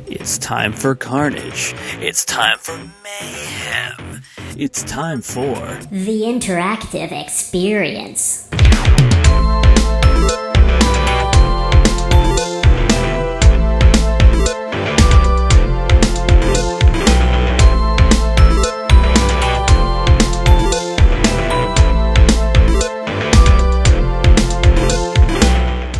It's time for carnage. It's time for mayhem. It's time for the interactive experience.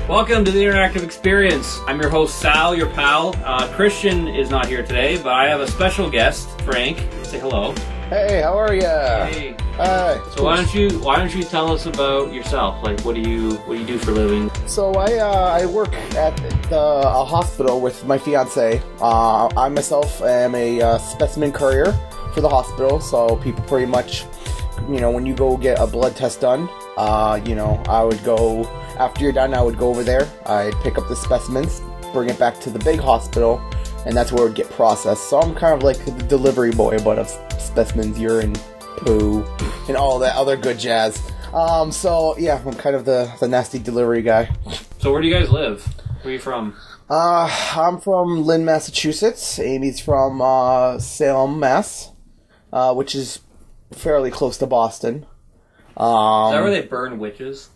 Welcome to the Interactive Experience. I'm your host, Sal, your pal. Christian is not here today, but I have a special guest, Frank. Say hello. Hey, how are ya? Hey. Hi. So why don't you tell us about yourself? Like, what do you do for a living? So I work at a hospital with my fiance. I myself am a specimen courier for the hospital. So people pretty much, when you go get a blood test done, I would go. After you're done, I would go over there, I'd pick up the specimens, bring it back to the big hospital, and that's where it would get processed. So I'm kind of like the delivery boy, but of specimens, urine, poo, and all that other good jazz. So yeah, I'm kind of the nasty delivery guy. So where do you guys live? Where are you from? I'm from Lynn, Massachusetts. Amy's from Salem, Mass, which is fairly close to Boston. Is that where they burn witches?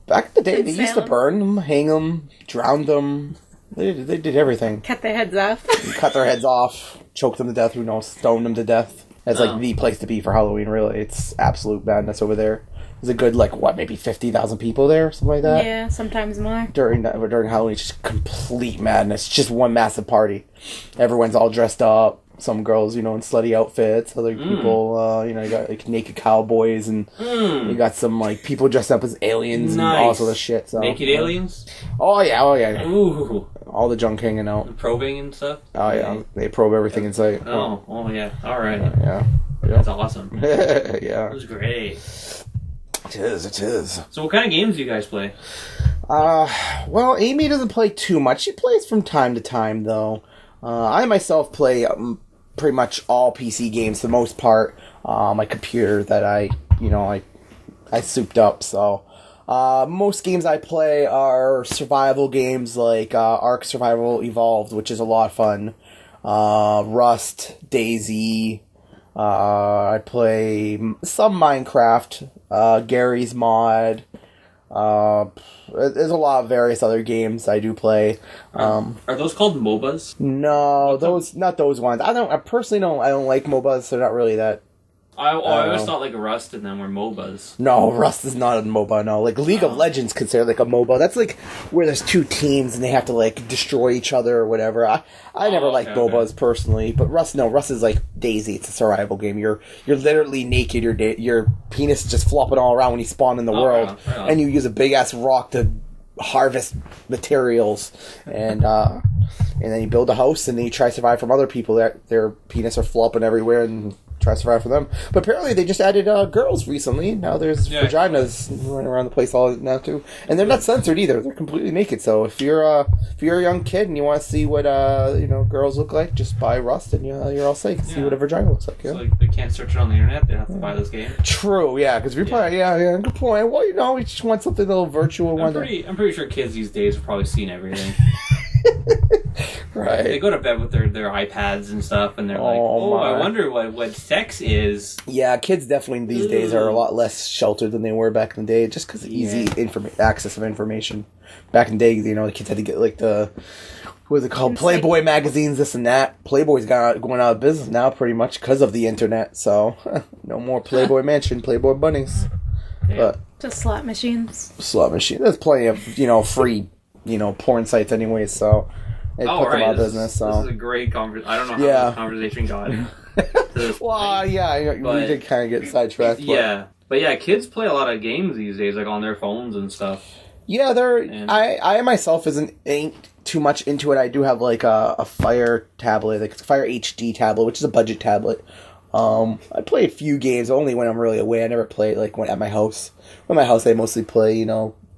Back in the day, they used to burn them, hang them, drown them. They did everything. Cut their heads off. Cut their heads off, choke them to death, who knows, stone them to death. It's like the place to be for Halloween, really. It's absolute madness over there. There's a good, maybe 50,000 people there, something like that? Yeah, sometimes more. During Halloween, it's just complete madness. It's just one massive party. Everyone's all dressed up. Some girls, in slutty outfits. Other people, you got naked cowboys, and you got some people dressed up as aliens and all sorts of shit. So naked aliens? Oh yeah. Ooh, all the junk hanging out, and probing and stuff. Oh yeah, they probe everything in sight. Oh yeah. All right. Yeah. That's awesome. Yeah. It was great. It is. So what kind of games do you guys play? Well, Amy doesn't play too much. She plays from time to time, though. I myself play pretty much all PC games for the most part. My computer that I souped up. So most games I play are survival games like Ark Survival Evolved, which is a lot of fun. Rust, DayZ. I play some Minecraft. Garrys Mod. There's a lot of various other games I do play. Are those called MOBAs? No, not those ones. I don't like MOBAs. They're not really that. I always thought Rust and them were MOBAs. No, Rust is not a MOBA. No, League of Legends considered a MOBA. That's where there's two teams and they have to destroy each other or whatever. I never liked MOBAs personally, but Rust is like DayZ. It's a survival game. You're literally naked. Your penis is just flopping all around when you spawn in the world, right. And you use a big ass rock to harvest materials, and then you build a house and then you try to survive from other people that their penis are flopping everywhere and try to survive for them. But apparently they just added girls recently. Now there's vaginas running around the place all now too, and they're not censored either. They're completely naked. So if you're a young kid and you want to see what girls look like, just buy Rust and you're all safe. See what a vagina looks like. Yeah. So they can't search it on the internet. They have to buy this game. True. Yeah, because we play. Yeah. Good point. Well, we just want something a little virtual. I'm pretty sure kids these days have probably seen everything. Right. They go to bed with their iPads and stuff, and they're I wonder what sex is. Yeah, kids definitely these days are a lot less sheltered than they were back in the day, just because of easy access of information. Back in the day, the kids had to get what is it called? Playboy magazines, this and that. Playboy's going out of business now, pretty much because of the internet. So no more Playboy Mansion, Playboy bunnies. Yeah. But just slot machines. There's plenty of free porn sites anyways. So. They put them out of business. So. This is a great conversation. I don't know how this conversation got to this point. We did kind of get sidetracked. But kids play a lot of games these days, on their phones and stuff. Yeah, I myself ain't too much into it. I do have a Fire tablet, a Fire HD tablet, which is a budget tablet. I play a few games only when I'm really away. I never play when at my house. At my house, I mostly play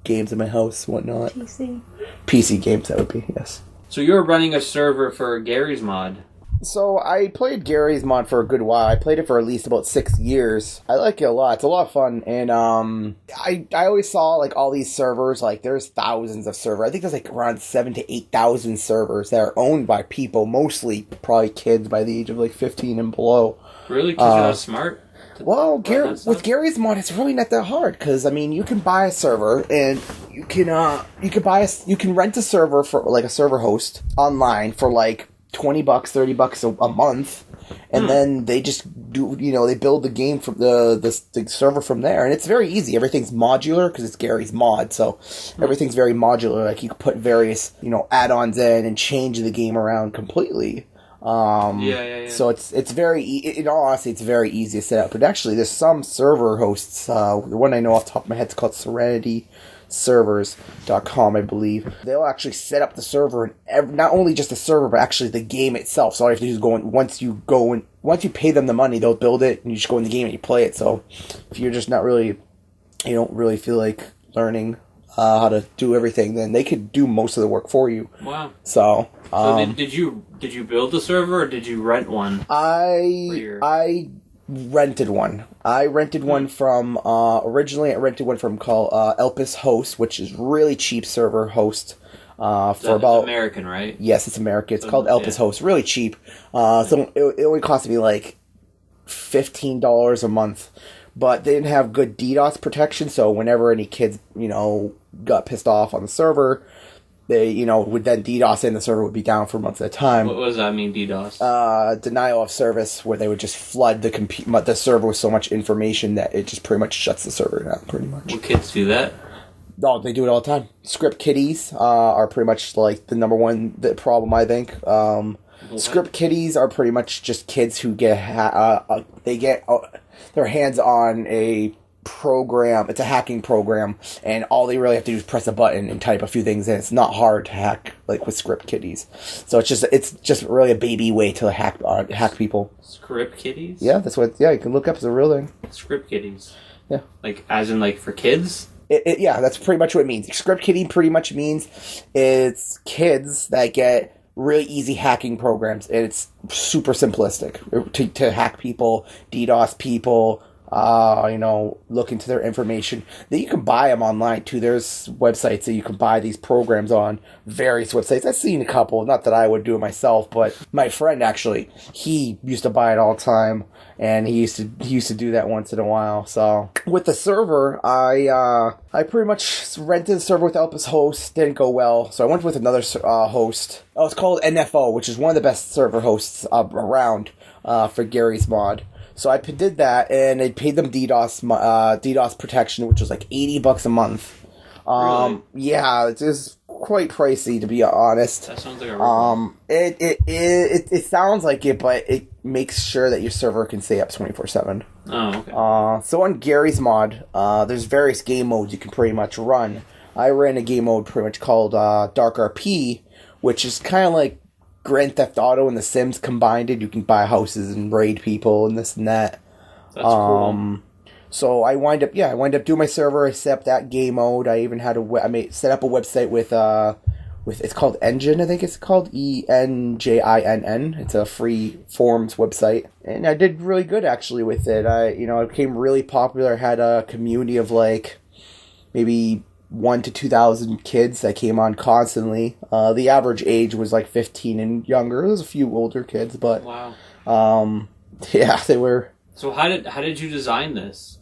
games in my house, whatnot. PC games, that would be, yes. So you're running a server for Garrys Mod. So I played Garrys Mod for a good while. I played it for at least about 6 years. I like it a lot. It's a lot of fun. And I always saw like all these servers. Like there's thousands of servers. I think there's like around 7,000 to 8,000 servers that are owned by people, mostly probably kids by the age of like 15 and below. Really? Because you're not smart? Well, with Garrys Mod, it's really not that hard because I mean, you can buy a server and you can rent a server for like a server host online for like $20, $30 a month, and then they just do they build the game from the server from there, and it's very easy. Everything's modular because it's Garrys Mod, so everything's very modular. Like you can put various add-ons in and change the game around completely. So it's very, in all honesty, it's very easy to set up. But actually, there's some server hosts. The one I know off the top of my head is called SerenityServers.com, I believe. They'll actually set up the server, and not only just the server, but actually the game itself. So all you have to do is once you pay them the money, they'll build it, and you just go in the game and you play it. So if you're just you don't really feel like learning how to do everything, then they could do most of the work for you. Wow. So did you build the server or did you rent one? I rented one. I rented one from originally I rented one from called Elpis Host, which is really cheap server host. For about American, right? Yes, it's American. It's called Elpis Host. Really cheap. So it only cost me like $15 a month. But they didn't have good DDoS protection, so whenever any kids, got pissed off on the server, they, would then DDoS in, the server would be down for months at a time. What does that mean, DDoS? Denial of service, where they would just flood the server with so much information that it just pretty much shuts the server down, pretty much. Will kids do that? Oh, they do it all the time. Script kiddies are pretty much like the number one problem, I think. Script kiddies are pretty much just kids who get their hands on a program. It's a hacking program, and all they really have to do is press a button and type a few things in. It's not hard to hack like with script kiddies. So it's just really a baby way to hack people. Script kiddies? Yeah, that's what. Yeah, you can look up. It's a real thing. Script kiddies. Yeah. Like as in like for kids? Yeah, that's pretty much what it means. Script kiddie pretty much means it's kids that get really easy hacking programs, and it's super simplistic to hack people, DDoS people, look into their information. Then you can buy them online too. There's websites that you can buy these programs on, various websites. I've seen a couple, not that I would do it myself, but my friend actually, he used to buy it all the time, and he used to do that once in a while. So with the server, I pretty much rented the server with Elpis Host. Didn't go well, so I went with another host. Oh, it's called NFO, which is one of the best server hosts around for Garrys Mod. So I did that, and I paid them DDoS protection, which was like $80 a month. Really? Yeah, it is quite pricey, to be honest. That sounds like a it sounds like it, but it makes sure that your server can stay up 24/7. Oh, okay. So on Garrys Mod, there's various game modes you can pretty much run. I ran a game mode pretty much called Dark RP, which is kind of like Grand Theft Auto and The Sims combined it. You can buy houses and raid people and this and that. That's cool. So I wind up doing my server. I set up that game mode. I even had set up a website with it's called Engine. I think it's called ENJINN. It's a free forums website, and I did really good actually with it. It became really popular. I had a community of like maybe 1,000 to 2,000 kids that came on constantly. The average age was like 15 and younger. There was a few older kids, but wow. Yeah, they were. So how did you design this?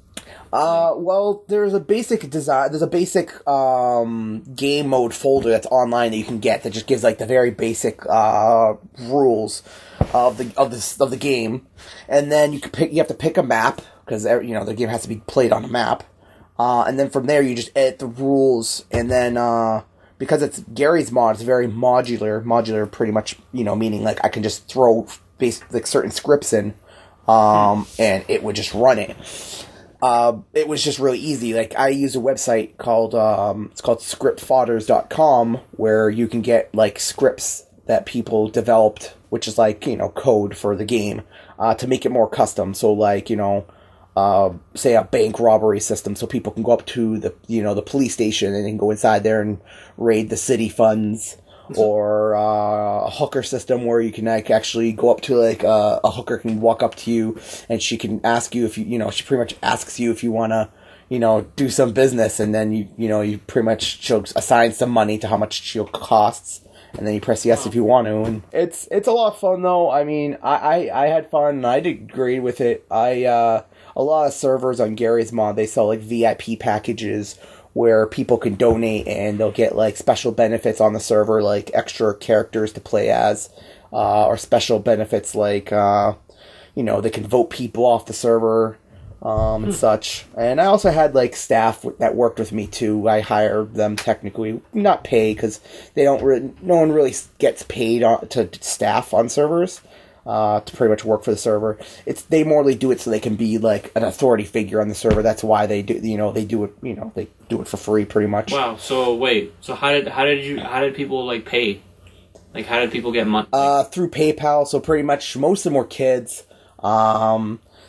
Well, there's a basic design. There's a basic game mode folder that's online that you can get that just gives like the very basic rules of the game, and then you have to pick a map because the game has to be played on a map. And then from there, you just edit the rules, and then because it's Garrys Mod, it's very modular. Modular, pretty much, meaning like I can just throw like certain scripts in, and it would just run it. It was just really easy. Like I use a website called it's called scriptfodders.com, where you can get like scripts that people developed, which is like code for the game, to make it more custom. So like say a bank robbery system, so people can go up to the the police station and then go inside there and raid the city funds. or a hooker system where you can like actually go up to like a hooker can walk up to you and she can ask you if she pretty much asks you if you want to do some business, and then you pretty much she'll assign some money to how much she'll costs, and then you press yes if you want to. And it's a lot of fun though. I mean, I had fun and I did great with it. A lot of servers on Garrys Mod, they sell like VIP packages where people can donate and they'll get like special benefits on the server, like extra characters to play as, or special benefits like they can vote people off the server. And such. And I also had like staff that worked with me too. I hired them technically, not pay, because no one really gets paid to staff on servers to pretty much work for the server. They morely do it so they can be like an authority figure on the server. That's why they do they do it they do it for free pretty much. Wow. So wait. So how did people like pay? Like how did people get money? Through PayPal. So pretty much most of them were kids.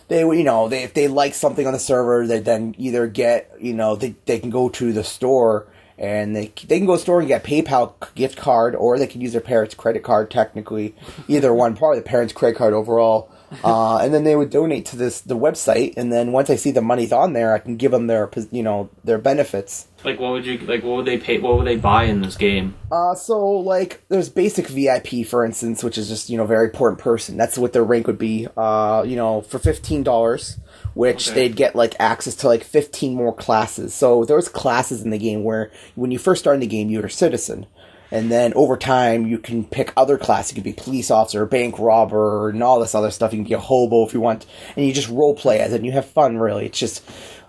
They if they like something on the server, they then either get they can go to the store and they can go to the store and get a PayPal gift card, or they can use their parents' credit card. Technically, either one, probably the parents' credit card overall. And then they would donate to the website, and then once I see the money's on there, I can give them their benefits. Like what would they pay? What would they buy in this game? So like there's basic VIP, for instance, which is just very important person. That's what their rank would be. For $15, which they'd get like access to like 15 more classes. So there's classes in the game where when you first start in the game, you're a citizen. And then over time, you can pick other classes. You could be police officer, bank robber, and all this other stuff. You can be a hobo if you want. And you just role play as it, and you have fun, really. It's just...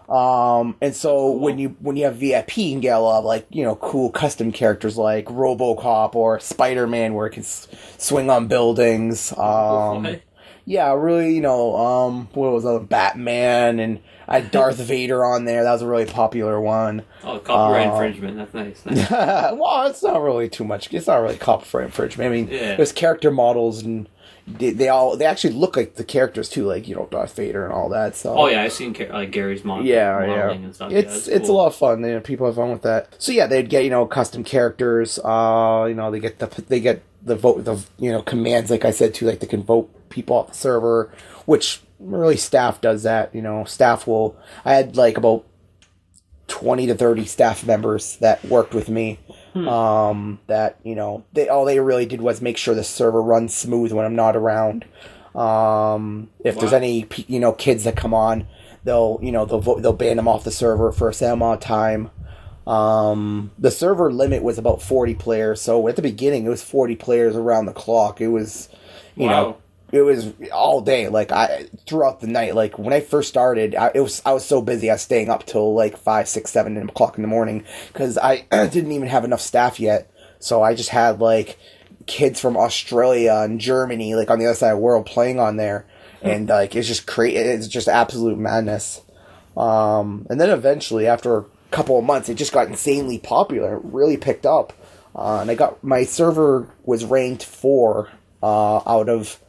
and so when you have VIP, you can get a lot of like, cool custom characters like RoboCop or Spider-Man where it can swing on buildings. Yeah, really, what was that? Batman, and I had Darth Vader on there. That was a really popular one. Oh, copyright infringement. That's nice. Well, it's not really too much. It's not really copyright infringement. I mean, there's character models, and they actually look like the characters too, like Darth Vader and all that. So. Oh yeah, I've seen like Garrys Mod modeling and stuff. It's cool. a lot of fun. People have fun with that. So yeah, they'd get custom characters. They get the vote, commands, like I said too, like they can vote people off the server, which really staff does that. I had like about 20 to 30 staff members that worked with me. That all they really did was make sure the server runs smooth when I'm not around. If there's any kids that come on, they'll ban them off the server for a set amount of time. The server limit was about 40 players, so at the beginning it was 40 players around the clock. It was it was all day, like throughout the night. Like when I first started, I was so busy. I was staying up till like 5, 6, 7 o'clock in the morning because I didn't even have enough staff yet. So I just had like kids from Australia and Germany, like on the other side of the world, playing on there, and like it's just it's just absolute madness. And then eventually, after a couple of months, it just got insanely popular. It really picked up, and my server was ranked 4 out of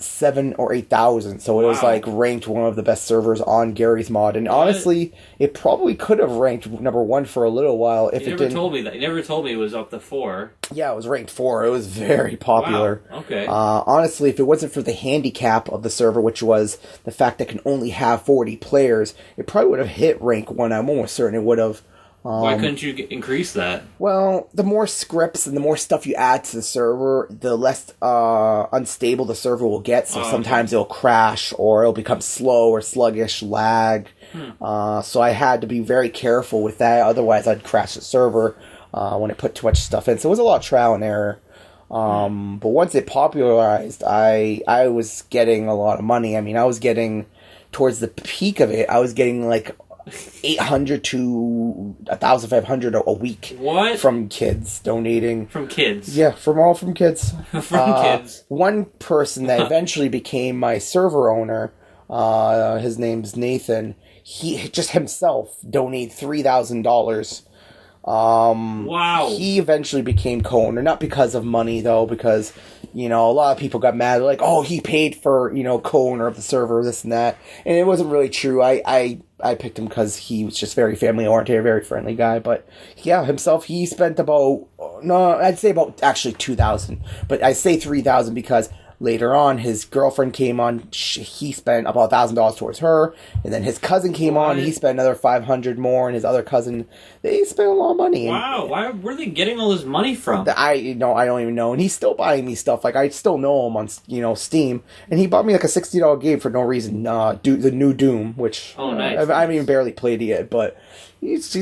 7 or 8,000, so it was like ranked one of the best servers on Garrys Mod, and honestly, it probably could have ranked number 1 for a little while if it didn't. Told me that. You never told me it was up to 4. Yeah, it was ranked 4. It was very popular. Wow. Okay. Honestly, if it wasn't for the handicap of the server, which was the fact that it can only have 40 players, it probably would have hit rank 1. I'm almost certain it would have. Why couldn't you increase that? Well, the more scripts and the more stuff you add to the server, the less unstable the server will get. So sometimes it'll crash, or it'll become slow or sluggish, lag. So I had to be very careful with that. Otherwise, I'd crash the server when I put too much stuff in. So it was a lot of trial and error. But once it popularized, I was getting a lot of money. I mean, I was getting, towards the peak of it, I was getting like 800 to 1,500 a week. What? From kids donating. From kids? Yeah, from kids. From kids. One person that eventually became my server owner, his name's Nathan, he just himself donated $3,000. Wow. He eventually became co-owner, not because of money though, because, a lot of people got mad. They're like, oh, he paid for, co-owner of the server, this and that. And it wasn't really true. I I picked him because he was just very family oriented, very friendly guy. But yeah, himself, he spent about I'd say about actually 2,000, but I say 3,000 because later on his girlfriend came on. He spent about $1,000 towards her, and then his cousin came on. He spent another 500 more, and his other cousin, they spent a lot of money. Wow, where are they getting all this money from? I don't even know, and he's still buying me stuff. Like I still know him on Steam, and he bought me like a $60 game for no reason. The new Doom, which nice. I haven't even barely played it yet, but he's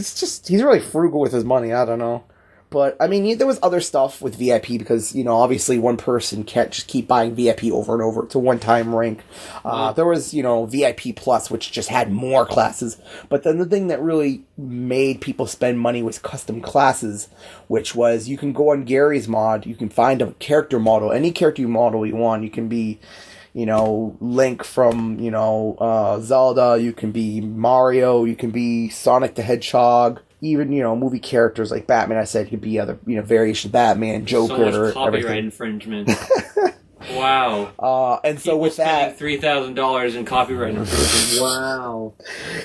really frugal with his money. I don't know. But, I mean, there was other stuff with VIP because, obviously one person can't just keep buying VIP over and over. It's a one-time rank. There was, VIP Plus, which just had more classes. But then the thing that really made people spend money was custom classes, which was you can go on Garrys Mod, you can find a character model, any character model you want. You can be, Link from, Zelda, you can be Mario, you can be Sonic the Hedgehog. Even, movie characters like Batman, I said, could be other, variations of Batman, Joker, so much copyright everything. Infringement. Wow. And so people with that, $3,000 in copyright infringement. Wow.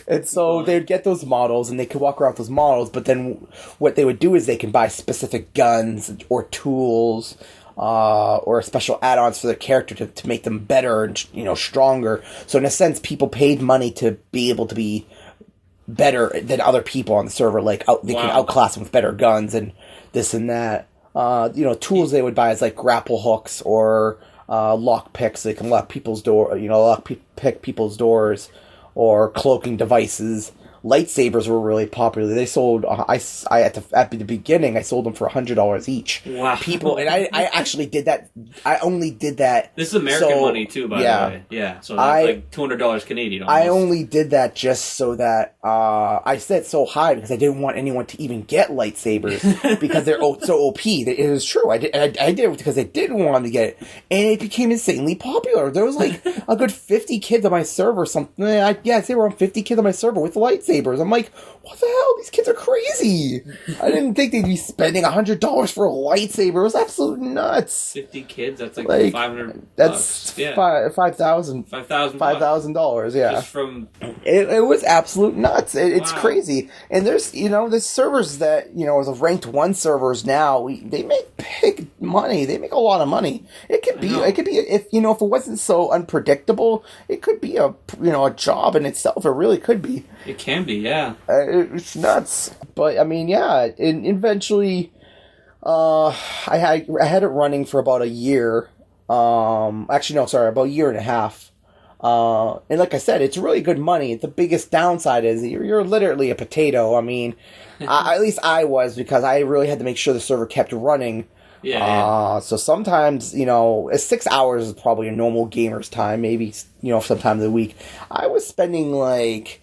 And so they'd get those models, and they could walk around with those models, but then what they would do is they can buy specific guns or tools, or special add-ons for their character to make them better and, stronger. So in a sense, people paid money to be able to be better than other people on the server. Like they can outclass them with better guns and this and that. Tools they would buy is like grapple hooks or lock picks. They can lock people's pick people's doors, or cloaking devices. Lightsabers were really popular. They sold. At the beginning, I sold them for $100 each. Wow! People, and I actually did that. I only did that. This is American money too, by the way. Yeah, so that's like $200 Canadian. Almost. I only did that just so that I set so high because I didn't want anyone to even get lightsabers because they're so OP. It is true. I did it because I didn't want them to get it, and it became insanely popular. There was like a good 50 kids on my server. Something. I'd say around 50 kids on my server with lightsabers. I'm like, what the hell? These kids are crazy. I didn't think they'd be spending $100 for a lightsaber. It was absolutely nuts. 50 kids? That's like 500. That's $5,000. $5,000. Yeah. Just from it was absolute nuts. It's crazy. And there's there's servers that as a ranked 1 servers now. They make big money. They make a lot of money. It could be if it wasn't so unpredictable. It could be a job in itself. It really could be. It can be, yeah. It's nuts. But, I mean, yeah, and eventually, I had it running for about a year. About a year and a half. And like I said, it's really good money. The biggest downside is you're literally a potato. I mean, at least I was, because I really had to make sure the server kept running. Yeah. So sometimes, 6 hours is probably a normal gamer's time. Maybe, sometime of the week. I was spending, like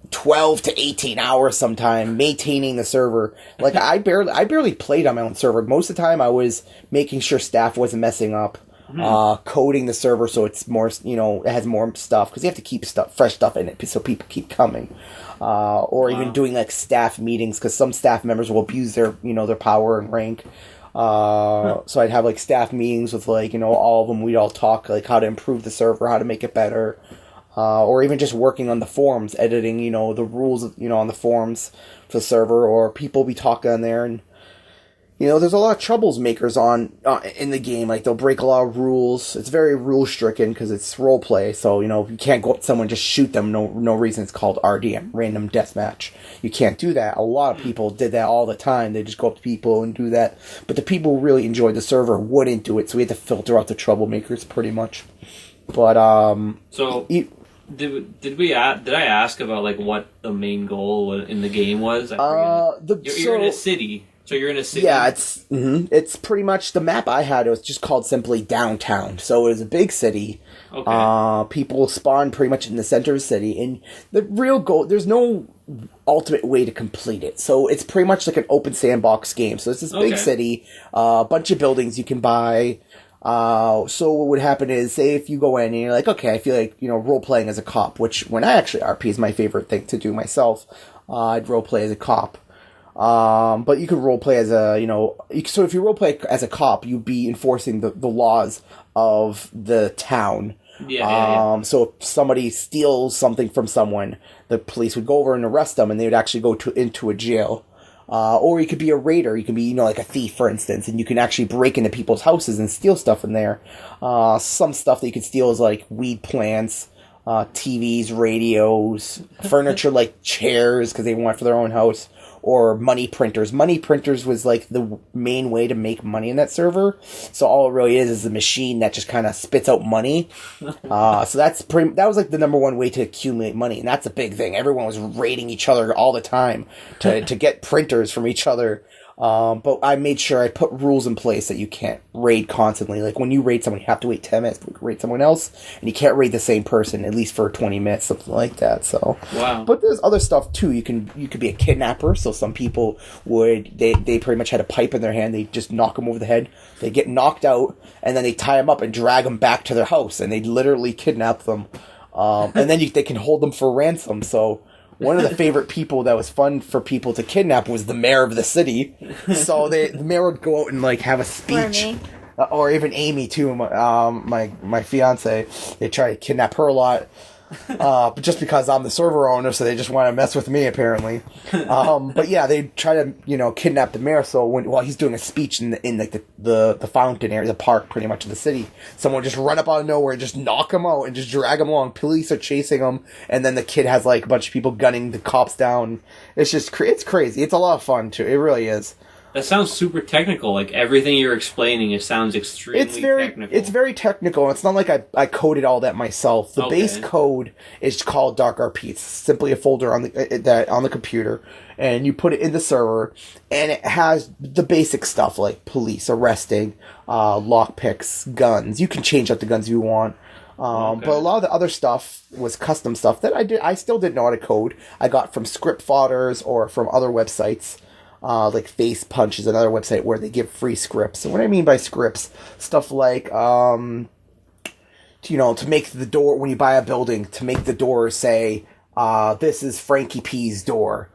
12 to 18 hours sometime maintaining the server. Like I barely played on my own server. Most of the time I was making sure staff wasn't messing up, coding the server so it's more, it has more stuff, because you have to keep fresh stuff in it so people keep coming. Even doing like staff meetings, because some staff members will abuse their, their power and rank. So I'd have like staff meetings with like, all of them. We'd all talk like how to improve the server, how to make it better. Or even just working on the forums, editing, the rules, on the forums for the server, or people be talking on there, and, there's a lot of troublemakers in the game. Like, they'll break a lot of rules. It's very rule-stricken, because it's roleplay, so, you can't go up to someone and just shoot them, no reason. It's called RDM, Random Deathmatch. You can't do that. A lot of people did that all the time. They just go up to people and do that. But the people who really enjoyed the server wouldn't do it, so we had to filter out the troublemakers, pretty much. But, Did I ask about like what the main goal in the game was? You're in a city, so you're in a city. Yeah, it's pretty much the map I had. It was just called simply Downtown, so it was a big city. Okay. People spawn pretty much in the center of the city, and the real goal, there's no ultimate way to complete it. So it's pretty much like an open sandbox game. So it's this big city, a bunch of buildings you can buy. So what would happen is, say if you go in and you're like, okay, I feel like, role-playing as a cop, which when I actually RP is my favorite thing to do myself. I'd role-play as a cop. But you could role-play as so if you role-play as a cop, you'd be enforcing the laws of the town. Yeah. So if somebody steals something from someone, the police would go over and arrest them, and they would actually go into a jail. Or you could be a raider. You could be, like a thief, for instance, and you can actually break into people's houses and steal stuff in there. Some stuff that you could steal is like weed plants, TVs, radios, furniture like chairs because they want it for their own house, or money printers. Money printers was like the main way to make money in that server. So all it really is a machine that just kind of spits out money. So that was like the number one way to accumulate money, and that's a big thing. Everyone was raiding each other all the time to get printers from each other. But I made sure I put rules in place that you can't raid constantly. Like when you raid someone, you have to wait 10 minutes to raid someone else, and you can't raid the same person at least for 20 minutes, something like that. So, wow. But there's other stuff too. You could be a kidnapper. So some people they pretty much had a pipe in their hand. They just knock them over the head. They get knocked out, and then they tie them up and drag them back to their house, and they literally kidnap them. And then they can hold them for ransom. So. One of the favorite people that was fun for people to kidnap was the mayor of the city. So the mayor would go out and like have a speech, or even Amy too, my fiance. They try to kidnap her a lot, but just because I'm the server owner, so they just want to mess with me apparently. But yeah, they try to kidnap the mayor. So while he's doing a speech in like the fountain area, the park, pretty much of the city, someone just run up out of nowhere and just knock him out and just drag him along. Police are chasing him, and then the kid has like a bunch of people gunning the cops down. It's just it's crazy. It's a lot of fun too. It really is. That sounds super technical. Like everything you're explaining, it sounds extremely technical. It's very technical. It's not like I coded all that myself. The base code is called Dark RP. It's simply a folder on the computer, and you put it in the server, and it has the basic stuff like police arresting, lockpicks, guns. You can change out the guns you want. But a lot of the other stuff was custom stuff that I still didn't know how to code. I got from script fodders or from other websites. Like Face Punch is another website where they give free scripts. And what I mean by scripts, stuff like, to make the door, when you buy a building, to make the door say, this is Frankie P's door.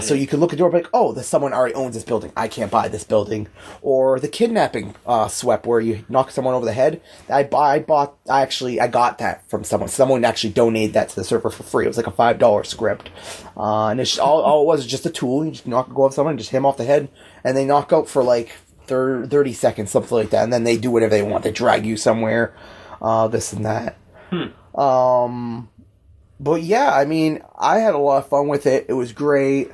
So you can look at the door and be like, oh, someone already owns this building. I can't buy this building. Or the kidnapping sweep where you knock someone over the head. I got that from someone. Someone actually donated that to the server for free. It was like a $5 script. And it's all it was just a tool. You just go up someone and just hit them off the head. And they knock out for like 30 seconds, something like that. And then they do whatever they want. They drag you somewhere, this and that. But yeah, I mean, I had a lot of fun with it. It was great.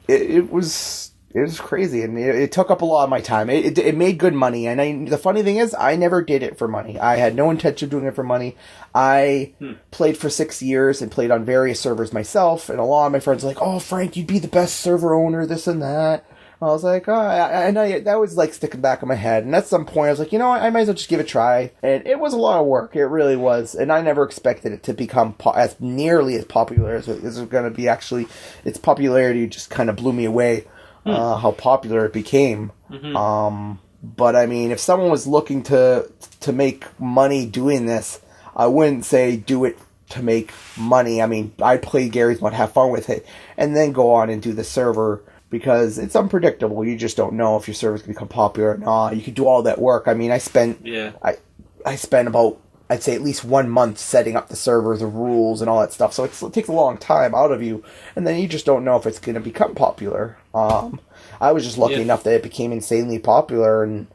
It was crazy, and it took up a lot of my time. It made good money, and the funny thing is, I never did it for money. I had no intention of doing it for money. I played for 6 years and played on various servers myself, and a lot of my friends were like, "Oh, Frank, you'd be the best server owner, this and that." I was like, that was like sticking back in my head. And at some point, I was like, I might as well just give it a try. And it was a lot of work. It really was. And I never expected it to become as nearly as popular as it was going to be. Actually, its popularity just kind of blew me away, how popular it became. But I mean, if someone was looking to make money doing this, I wouldn't say do it to make money. I mean, I play Garrys Mod, have fun with it, and then go on and do the server. Because it's unpredictable. You just don't know if your server's going to become popular or not. You could do all that work. I mean, I spent about, I'd say at least 1 month setting up the server, the rules, and all that stuff. So it takes a long time out of you. And then you just don't know if it's going to become popular. I was just lucky enough that it became insanely popular. And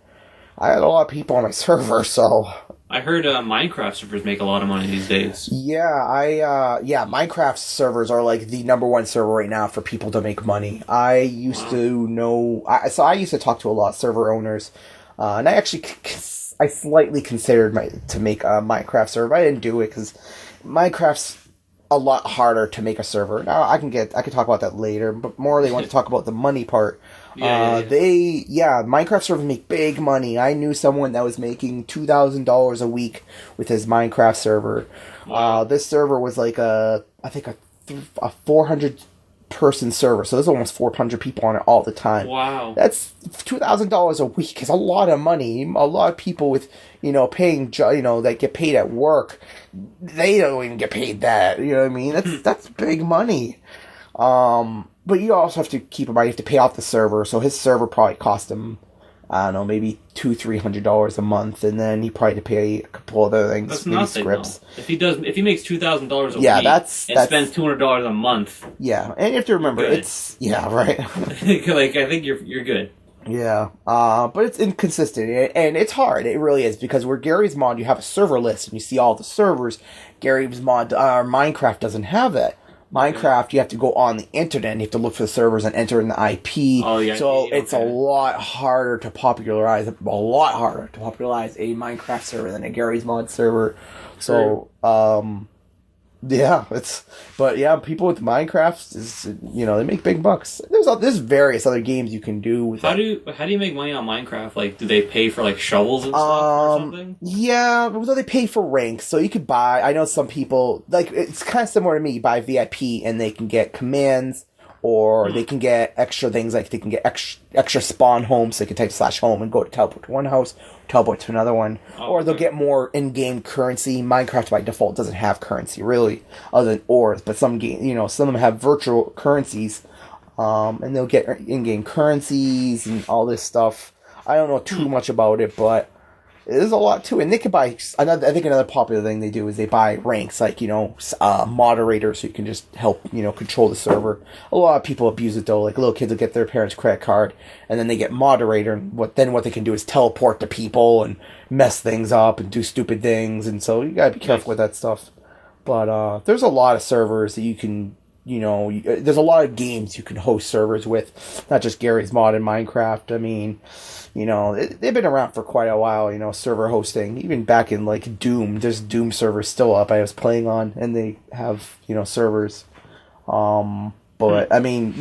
I had a lot of people on my server, so... I heard Minecraft servers make a lot of money these days. Yeah, Minecraft servers are like the number one server right now for people to make money. I used to know, I used to talk to a lot of server owners, and I actually, I slightly considered to make a Minecraft server, but I didn't do it because Minecraft's a lot harder to make a server. Now I can talk about that later, but more they want to talk about the money part. Minecraft servers make big money. I knew someone that was making $2,000 a week with his Minecraft server. Wow. This server was like a 400 person server, so there's almost 400 people on it all the time. Wow. That's $2,000 a week is a lot of money. A lot of people with, paying, that get paid at work, they don't even get paid that. You know what I mean? That's big money. But you also have to keep in mind, you have to pay off the server, so his server probably cost him, I don't know, maybe $200-$300 a month, and then he probably had to pay a couple other things, That's maybe nothing. scripts. Though. If he makes $2,000 a week, that's spends $200 a month. Yeah, and you have to remember Good. it's right. Like I think you're good. Yeah, but it's inconsistent, and it's hard. It really is, because where Garrys Mod, you have a server list, and you see all the servers. Garrys Mod, Minecraft doesn't have that. Minecraft, you have to go on the internet, and you have to look for the servers and enter in the IP. Oh, yeah. So okay. it's a lot harder to popularize a Minecraft server than a Garrys Mod server. So, yeah, people with Minecraft they make big bucks. There's various other games you can do with How do you make money on Minecraft? Like, do they pay for like shovels and stuff or something? Yeah, so they pay for ranks. So you could buy. I know some people it's kind of similar to me. You buy VIP and they can get commands, or they can get extra things, like they can get extra spawn homes. So they can type /home and go to teleport to one house, teleport to another one, or they'll get more in-game currency. Minecraft by default doesn't have currency really, other than ores. But some some of them have virtual currencies, and they'll get in-game currencies and all this stuff. I don't know too much about it, but there's a lot to it. And they can buy another popular thing they do is they buy ranks, like moderators, so you can just help control the server. A lot of people abuse it though. Like little kids will get their parents' credit card, and then they get moderator, and what they can do is teleport to people and mess things up and do stupid things. And so you gotta be careful with that stuff. But there's a lot of servers that you can. There's a lot of games you can host servers with, not just Garrys Mod and Minecraft. I mean, they've been around for quite a while, server hosting. Even back in, like, Doom, there's Doom servers still up I was playing on, and they have, servers. But, I mean,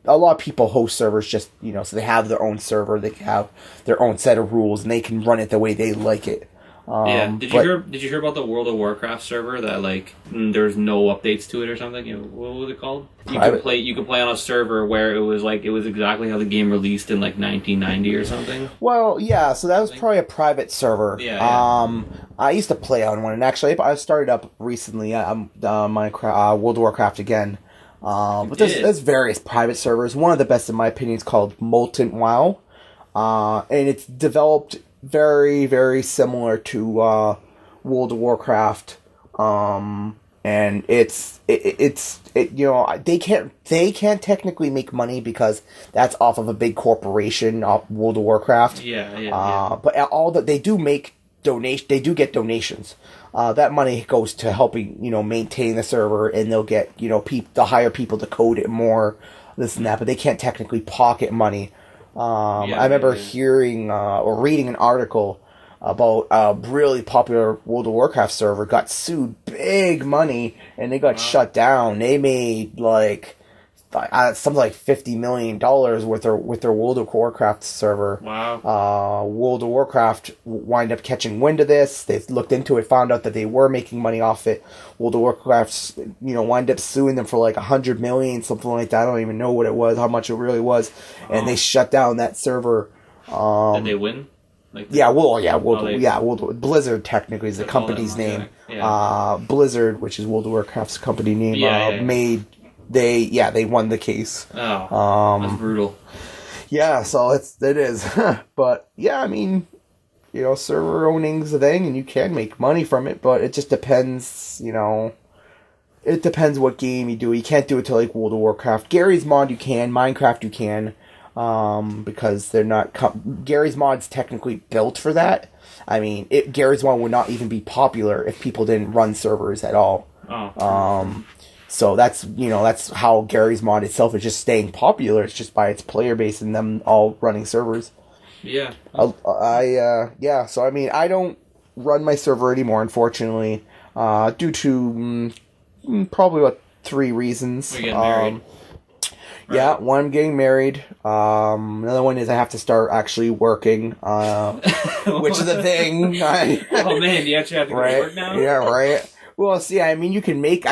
a lot of people host servers just, so they have their own server, they have their own set of rules, and they can run it the way they like it. Did you hear about the World of Warcraft server that there's no updates to it or something? What was it called? You could play on a server where it was exactly how the game released in 1990 or something. Well, yeah, so that was probably a private server. Yeah. I used to play on one, and actually I started up recently Minecraft, World of Warcraft again. But there's various private servers. One of the best in my opinion is called Molten WoW. And it's developed very, very similar to World of Warcraft, and they can't technically make money because that's off of a big corporation, off World of Warcraft. Yeah. But they do get donations. That money goes to helping maintain the server, and they'll get they'll hire people to code it more, this and that. But they can't technically pocket money. I remember hearing or reading an article about a really popular World of Warcraft server got sued big money, and they got shut down. They made something like $50 million with their World of Warcraft server. Wow. World of Warcraft wind up catching wind of this. They looked into it, found out that they were making money off it. World of Warcraft, wind up suing them for $100 million, something like that. I don't even know what it was, how much it really was, and they shut down that server. Did they win? Blizzard technically is the company's name. Yeah. Blizzard, which is World of Warcraft's company name, they won the case. Oh, that's brutal. Yeah, so it is. But yeah, I mean, server owning's a thing, and you can make money from it, but it just depends. It depends what game you do. You can't do it to World of Warcraft. Garrys Mod you can, Minecraft you can, because they're not. Garrys Mod's technically built for that. I mean, Garrys Mod would not even be popular if people didn't run servers at all. Oh. So that's how Garrys Mod itself is just staying popular. It's just by its player base and them all running servers. Yeah. So I mean, I don't run my server anymore, unfortunately, due to probably about 3 reasons. You're getting married. Right. Yeah, one, I'm getting married. Another one is I have to start actually working, which is a thing. Oh man, you actually have to go to work now? Yeah, right. Well, see, I mean, I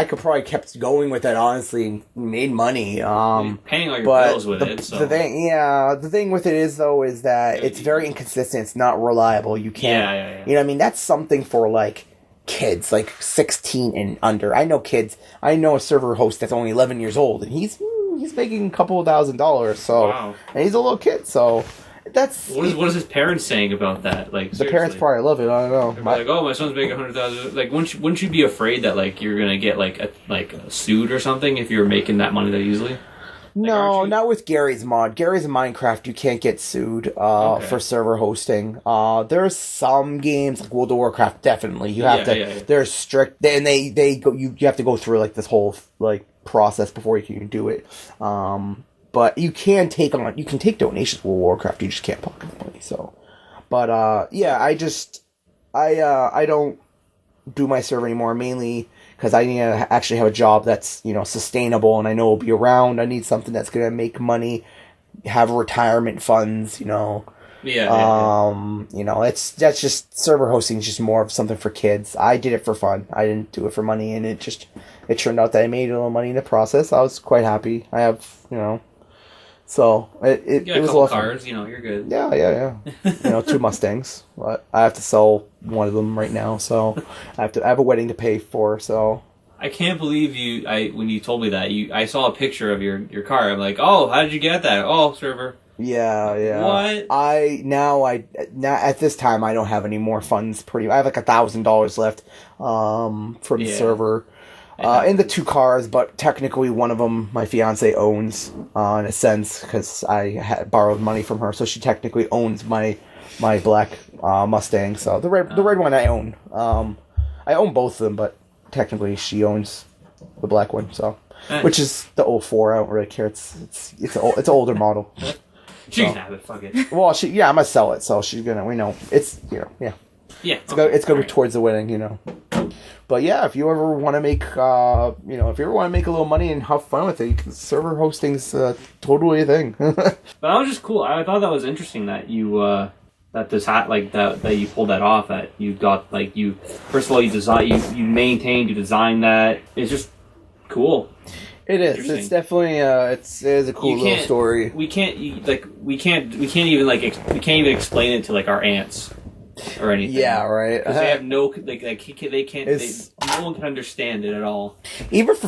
could probably kept going with that, honestly, and made money. You're paying all your bills with it, so. The thing with it is, though, is that it's very inconsistent. It's not reliable. You can't, Yeah. You know what I mean? That's something for, kids, 16 and under. I know a server host that's only 11 years old, and he's making a couple of $1,000s, so. Wow. And he's a little kid, so. that's what is his parents saying about that? Like the parents probably love it. I don't know. They're like, oh, my son's making 100,000. Like, wouldn't you be afraid that like you're gonna get like sued or something if you're making that money that easily? No, not with Garrys Mod. Garrys Minecraft, you can't get sued for server hosting. There's some games like World of Warcraft, definitely you have to. Yeah. They're strict, and they go. You have to go through like this whole like process before you can do it. But you can take donations for World of Warcraft. You just can't pocket the money. So, but yeah, I don't do my server anymore mainly because I need to actually have a job that's, sustainable and I know will be around. I need something that's going to make money, have retirement funds, that's just server hosting is just more of something for kids. I did it for fun. I didn't do it for money, and it turned out that I made a little money in the process. I was quite happy. I have, so it was a lot of cars, you're good. Yeah. 2 Mustangs. But I have to sell one of them right now, so I have a wedding to pay for. So I can't believe when you told me that I saw a picture of your car. I'm like, oh, how did you get that? Oh, server. Yeah. What? Now at this time I don't have any more funds. I have like $1,000 left from the server. In the 2 cars, but technically one of them my fiance owns, in a sense, because I had borrowed money from her, so she technically owns my black Mustang. So the red one I own. I own both of them, but technically she owns the black one. So, which is the 04. I don't really care. It's an older model. She can have it. Fuck it. Well, I'm gonna sell it, so she's gonna. We know it's yeah. Yeah, it's gonna be towards the wedding, But yeah, if you ever want to make, if you ever want to make a little money and have fun with it, server hosting's totally a thing. But that was just cool. I thought that was interesting that you that this hat that you pulled that off. That you got first of all you maintained, you designed that. It's just cool. It is. It's definitely it is a cool little story. We can't even explain it to our aunts. Or anything. Yeah, right. Because they have no, they can't. No one can understand it at all. Even for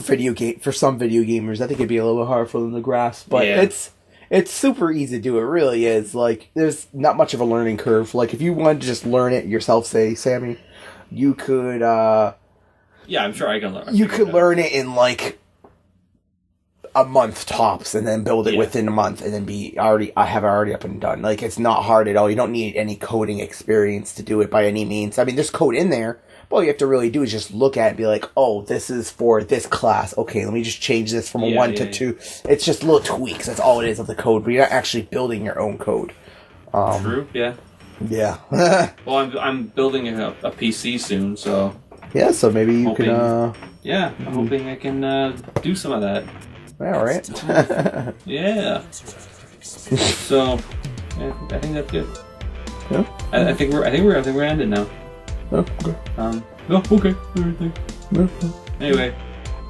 some video gamers, I think it'd be a little bit hard for them to grasp. But it's super easy to do. It really is. There's not much of a learning curve. If you wanted to just learn it yourself, say Sammy, you could. Yeah, I'm sure I can learn. You could learn it in a month tops, and then build it within a month, and then have it already up and done. It's not hard at all. You don't need any coding experience to do it by any means. I mean, there's code in there, but all you have to really do is just look at it and be like, oh, this is for this class. Okay, let me just change this from a 1 to 2. It's just little tweaks. That's all it is of the code, but you're not actually building your own code. True, yeah. Yeah. Well, I'm building a PC soon, so... Yeah, so maybe you can... Yeah, I'm hoping I can do some of that. Yeah, right. Yeah. So, I think that's good. Yeah. I think we're ended now. Oh, okay. Okay. Everything. Anyway,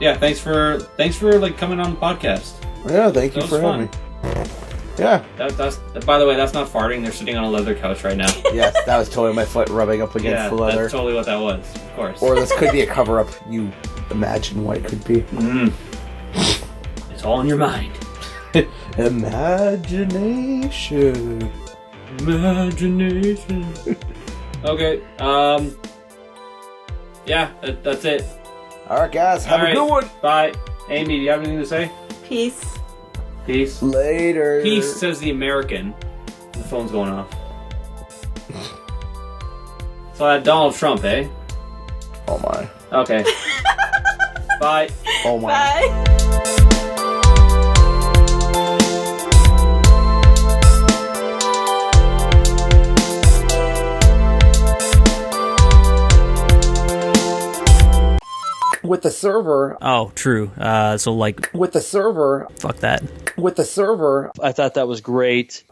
yeah. Thanks for coming on the podcast. Yeah, thank you for having me. Yeah. That's by the way, that's not farting. They're sitting on a leather couch right now. Yes, that was totally my foot rubbing up against the leather. That's totally what that was. Of course. Or this could be a cover up. You imagine what it could be. It's all in your mind. Imagination. Okay. Yeah, that's it. All right, guys. Have a good one. Bye. Amy, do you have anything to say? Peace. Peace. Later. Peace, says the American. The phone's going off. So that Donald Trump, eh? Oh my. Okay. Bye. Oh my. Bye. With the server. Oh, true. With the server. Fuck that. With the server. I thought that was great.